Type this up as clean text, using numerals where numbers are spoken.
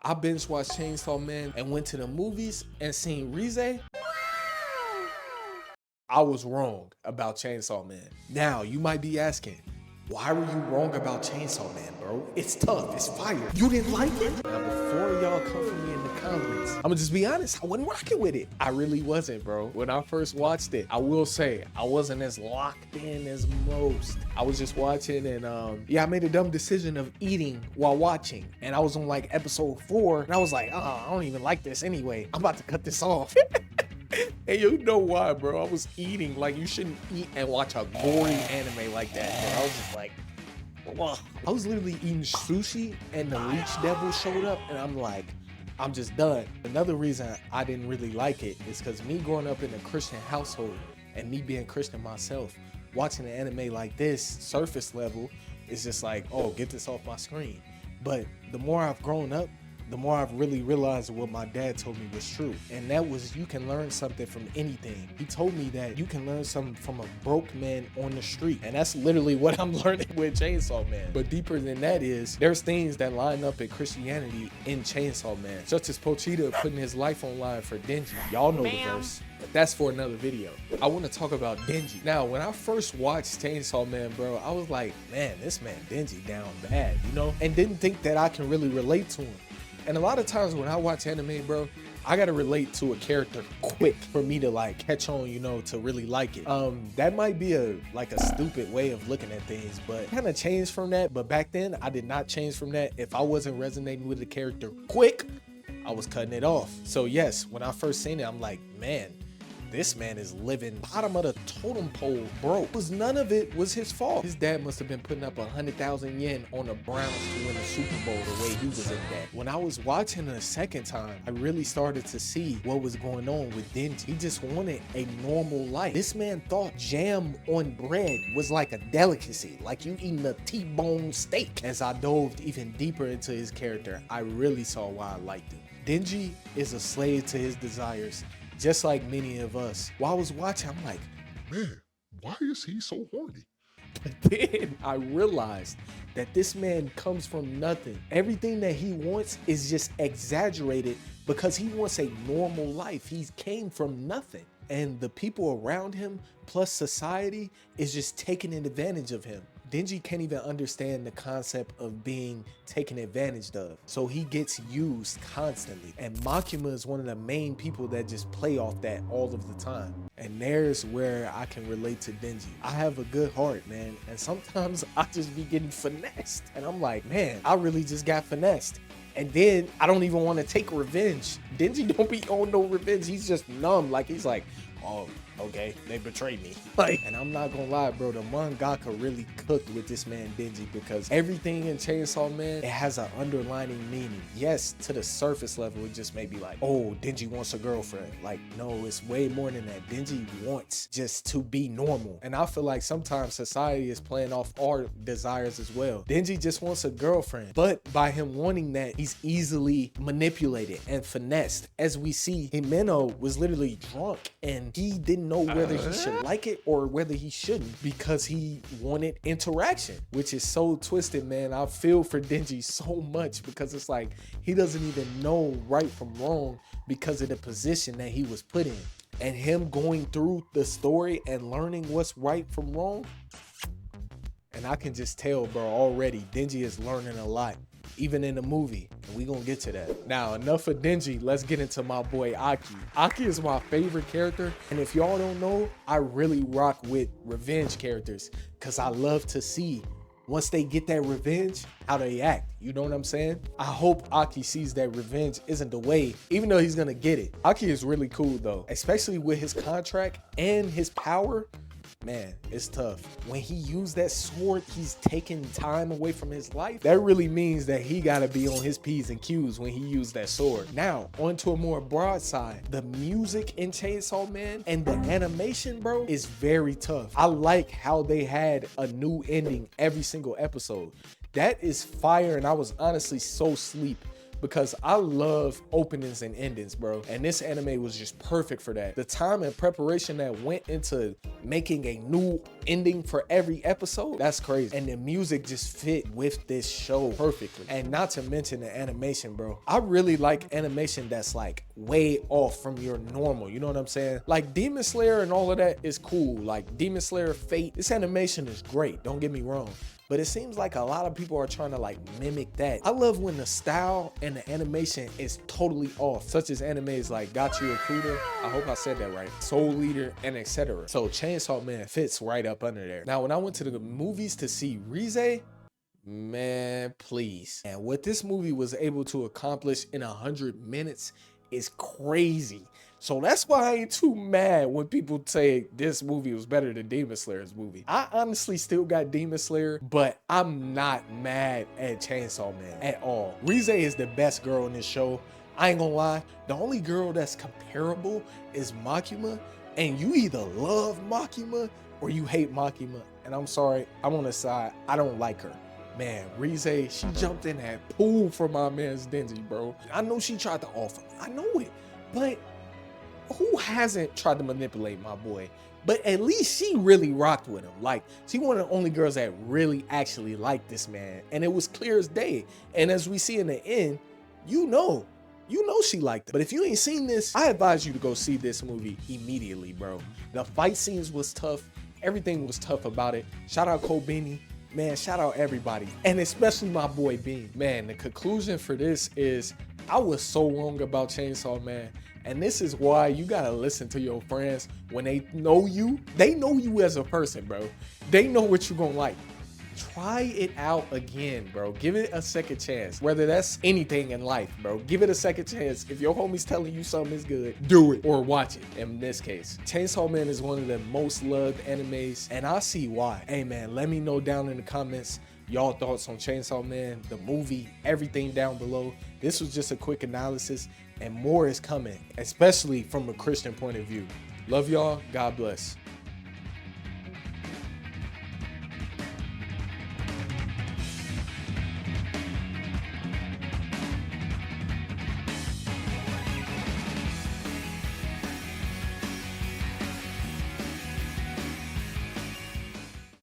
I binge watched Chainsaw Man and went to the movies and seen Reze. I was wrong about Chainsaw Man. Now, you might be asking, why were you wrong about Chainsaw Man, bro? It's tough, it's fire. You didn't like it? Now, before y'all come for me in the comments, I'm gonna just be honest, I wasn't rocking with it. I really wasn't, bro. When I first watched it, I will say, I wasn't as locked in as most. I was just watching and yeah, I made a dumb decision of eating while watching. And I was on like episode 4, and I was like, I don't even like this anyway. I'm about to cut this off. And you know why, bro? I was eating like you shouldn't eat and watch a gory anime like that, bro. I was just like, whoa. I was literally eating sushi and the leech devil showed up and I'm like, I'm just done. Another reason I didn't really like it is because me growing up in a Christian household and me being Christian myself, watching an anime like this, surface level, is just like, oh, get this off my screen. But the more I've grown up, the more I've really realized what my dad told me was true. And that was, you can learn something from anything. He told me that you can learn something from a broke man on the street. And that's literally what I'm learning with Chainsaw Man. But deeper than that is, there's things that line up in Christianity in Chainsaw Man. Such as Pochita putting his life on line for Denji. Y'all know the verse. But that's for another video. I want to talk about Denji. Now, when I first watched Chainsaw Man, bro, I was like, man, this man Denji down bad, you know? And didn't think that I can really relate to him. And a lot of times when I watch anime, bro, I gotta relate to a character quick for me to like catch on, you know, to really like it. That might be a stupid way of looking at things, but kind of changed from that. But back then, I did not change from that. If I wasn't resonating with the character quick, I was cutting it off. So yes, when I first seen it, I'm like, man, this man is living bottom of the totem pole, bro. Because none of it was his fault. His dad must have been putting up 100,000 yen on the Browns to win the Super Bowl the way he was in that. When I was watching it a second time, I really started to see what was going on with Denji. He just wanted a normal life. This man thought jam on bread was like a delicacy, like you eating a T-bone steak. As I dove even deeper into his character, I really saw why I liked him. Denji is a slave to his desires, just like many of us. While I was watching, I'm like, Man, why is he so horny? but then I realized that this man comes from nothing. Everything that he wants is just exaggerated because he wants a normal life. He came from nothing. And the people around him, plus society, is just taking advantage of him. Denji can't even understand the concept of being taken advantage of. So he gets used constantly. And Makima is one of the main people that just play off that all of the time. And there's where I can relate to Denji. I have a good heart, man. And sometimes I just be getting finessed. And I'm like, man, I really just got finessed. And then I don't even want to take revenge. Denji don't be on no revenge. He's just numb. Like, he's like, oh, okay, they betrayed me. Like, and I'm not gonna lie, bro, the mangaka really cooked with this man Denji because everything in Chainsaw Man, it has an underlining meaning. Yes, to the surface level, it just may be like, oh, Denji wants a girlfriend. Like, no, it's way more than that. Denji wants just to be normal. And I feel like sometimes society is playing off our desires as well. Denji just wants a girlfriend, but by him wanting that, he's easily manipulated and finessed. As we see, Himeno was literally drunk and he didn't know whether he should like it or whether he shouldn't because he wanted interaction, which is so twisted, man. I feel for Denji so much because it's like he doesn't even know right from wrong because of the position that he was put in. And him going through the story and learning what's right from wrong, and I can just tell, bro, already Denji is learning a lot, even in the movie, and we gonna get to that. Now, enough of Denji, let's get into my boy Aki. Aki is my favorite character, and if y'all don't know, I really rock with revenge characters, because I love to see, once they get that revenge, how they act. You know what I'm saying? I hope Aki sees that revenge isn't the way, even though he's gonna get it. Aki is really cool though, especially with his contract and his power. Man, it's tough. When he used that sword, he's taking time away from his life. That really means that he gotta be on his P's and Q's when he used that sword. Now, on to a more broad side. The music in Chainsaw Man and the animation, bro, is very tough. I like how they had a new ending every single episode. That is fire, and I was honestly so sleep because I love openings and endings, bro. And this anime was just perfect for that. The time and preparation that went into making a new ending for every episode, that's crazy. And the music just fit with this show perfectly. And not to mention the animation, bro. I really like animation that's like way off from your normal, you know what I'm saying? Like Demon Slayer and all of that is cool. Like Demon Slayer, Fate, this animation is great, don't get me wrong. But it seems like a lot of people are trying to like mimic that. I love when the style and the animation is totally off, such as animes like Got You Recruiter, I hope I said that right, Soul Leader, and etc. So Chainsaw Man fits right up under there. Now, when I went to the movies to see Reze, man, please. And what this movie was able to accomplish in 100 minutes is crazy. So that's why I ain't too mad when people say this movie was better than Demon Slayer's movie. I honestly still got Demon Slayer, but I'm not mad at Chainsaw Man at all. Reze is the best girl in this show. I ain't gonna lie, the only girl that's comparable is Makima, and you either love Makima or you hate Makima. And I'm sorry, I'm on the side, I don't like her. Man, Reze, she jumped in that pool for my man's Denji, bro. I know she tried to offer me, I know it, but who hasn't tried to manipulate my boy? But at least she really rocked with him. Like, she one of the only girls that really actually liked this man. And it was clear as day. And as we see in the end, you know she liked it. But if you ain't seen this, I advise you to go see this movie immediately, bro. The fight scenes was tough. Everything was tough about it. Shout out Kobeni. Man, shout out everybody. And especially my boy Bean. Man, the conclusion for this is I was so wrong about Chainsaw Man. And this is why you gotta listen to your friends when they know you as a person, bro. They know what you're gonna like. Try it out again, bro. Give it a second chance. Whether that's anything in life, bro. Give it a second chance. If your homie's telling you something is good, do it or watch it. In this case, Chainsaw Man is one of the most loved animes, and I see why. Hey man, let me know down in the comments y'all thoughts on Chainsaw Man, the movie, everything down below. This was just a quick analysis, and more is coming, especially from a Christian point of view. Love y'all. God bless.